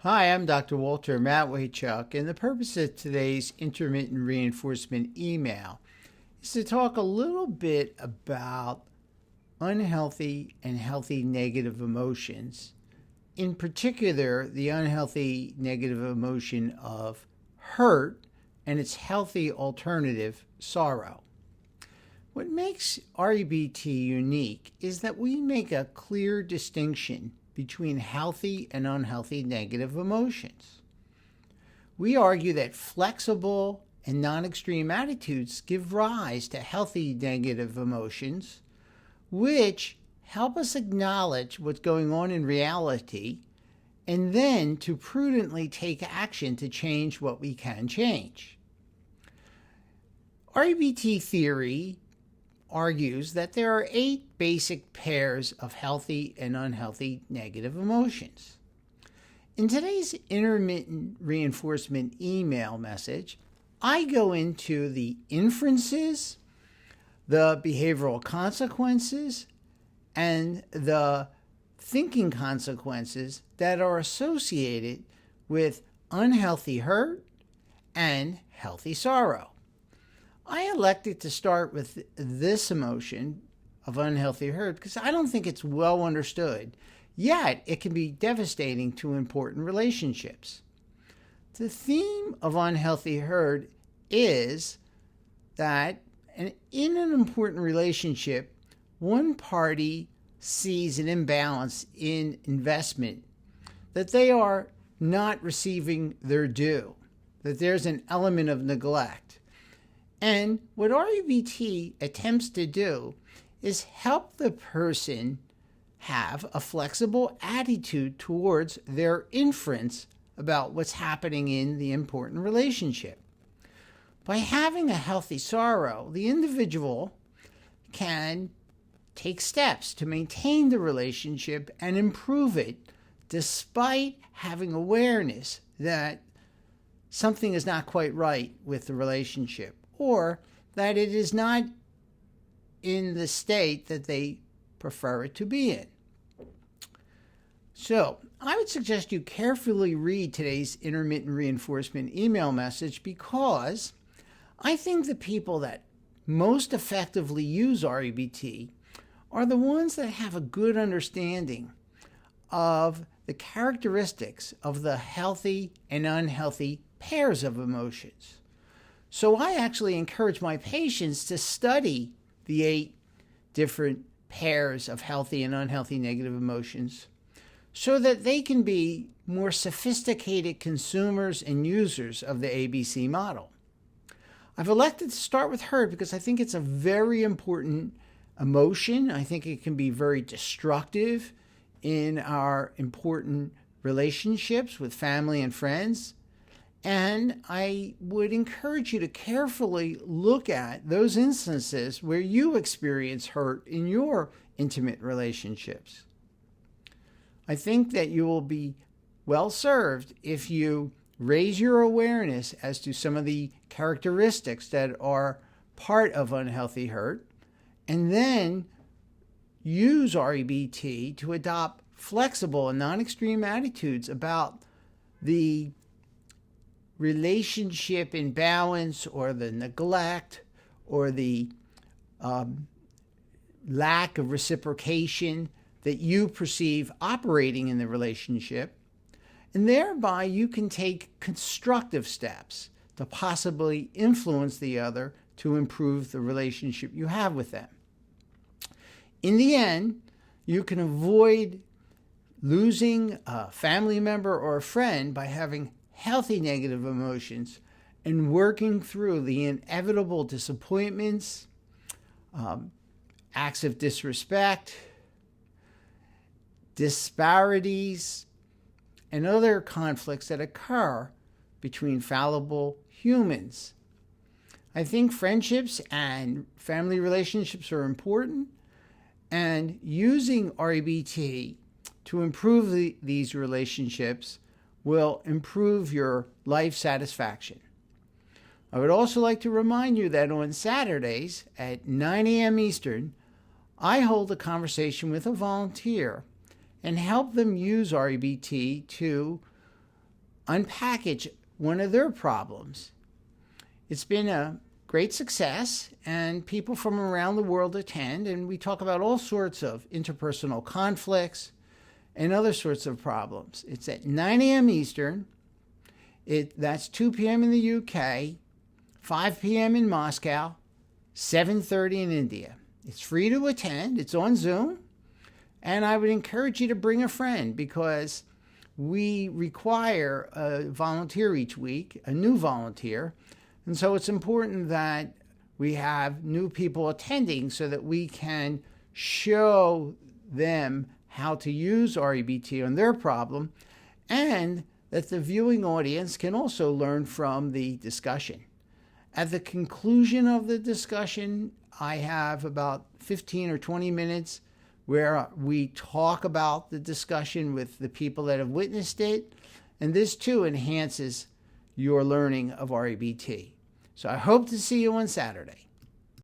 Hi, I'm Dr. Walter Matwaychuk, and the purpose of today's intermittent reinforcement email is to talk a little bit about unhealthy and healthy negative emotions. In particular, the unhealthy negative emotion of hurt and its healthy alternative, sorrow. What makes REBT unique is that we make a clear distinction between healthy and unhealthy negative emotions. We argue that flexible and non-extreme attitudes give rise to healthy negative emotions, which help us acknowledge what's going on in reality and then to prudently take action to change what we can change. REBT theory argues that there are 8 basic pairs of healthy and unhealthy negative emotions. In today's intermittent reinforcement email message, I go into the inferences, the behavioral consequences, and the thinking consequences that are associated with unhealthy hurt and healthy sorrow. I elected to start with this emotion of unhealthy hurt because I don't think it's well understood, yet it can be devastating to important relationships. The theme of unhealthy hurt is that in an important relationship, one party sees an imbalance in investment, that they are not receiving their due, that there's an element of neglect. And what REBT attempts to do is help the person have a flexible attitude towards their inference about what's happening in the important relationship. By having a healthy sorrow, the individual can take steps to maintain the relationship and improve it despite having awareness that something is not quite right with the relationship, or that it is not in the state that they prefer it to be in. So, I would suggest you carefully read today's intermittent reinforcement email message because I think the people that most effectively use REBT are the ones that have a good understanding of the characteristics of the healthy and unhealthy pairs of emotions. So I actually encourage my patients to study the 8 different pairs of healthy and unhealthy negative emotions so that they can be more sophisticated consumers and users of the ABC model. I've elected to start with hurt because I think it's a very important emotion. I think it can be very destructive in our important relationships with family and friends. And I would encourage you to carefully look at those instances where you experience hurt in your intimate relationships. I think that you will be well served if you raise your awareness as to some of the characteristics that are part of unhealthy hurt, and then use REBT to adopt flexible and non-extreme attitudes about the relationship imbalance or the neglect or the lack of reciprocation that you perceive operating in the relationship. And thereby you can take constructive steps to possibly influence the other to improve the relationship you have with them. In the end, you can avoid losing a family member or a friend by having healthy negative emotions and working through the inevitable disappointments, acts of disrespect, disparities, and other conflicts that occur between fallible humans. I think friendships and family relationships are important, and using REBT to improve these relationships will improve your life satisfaction. I would also like to remind you that on Saturdays at 9 a.m. Eastern, I hold a conversation with a volunteer and help them use REBT to unpackage one of their problems. It's been a great success, and people from around the world attend, and we talk about all sorts of interpersonal conflicts and other sorts of problems. It's at 9 a.m. Eastern. That's 2 p.m. in the UK, 5 p.m. in Moscow, 7:30 in India. It's free to attend. It's on Zoom. And I would encourage you to bring a friend, because we require a volunteer each week, a new volunteer. And so it's important that we have new people attending so that we can show them how to use REBT on their problem, and that the viewing audience can also learn from the discussion. At the conclusion of the discussion, I have about 15 or 20 minutes where we talk about the discussion with the people that have witnessed it, and this too enhances your learning of REBT. So I hope to see you on Saturday.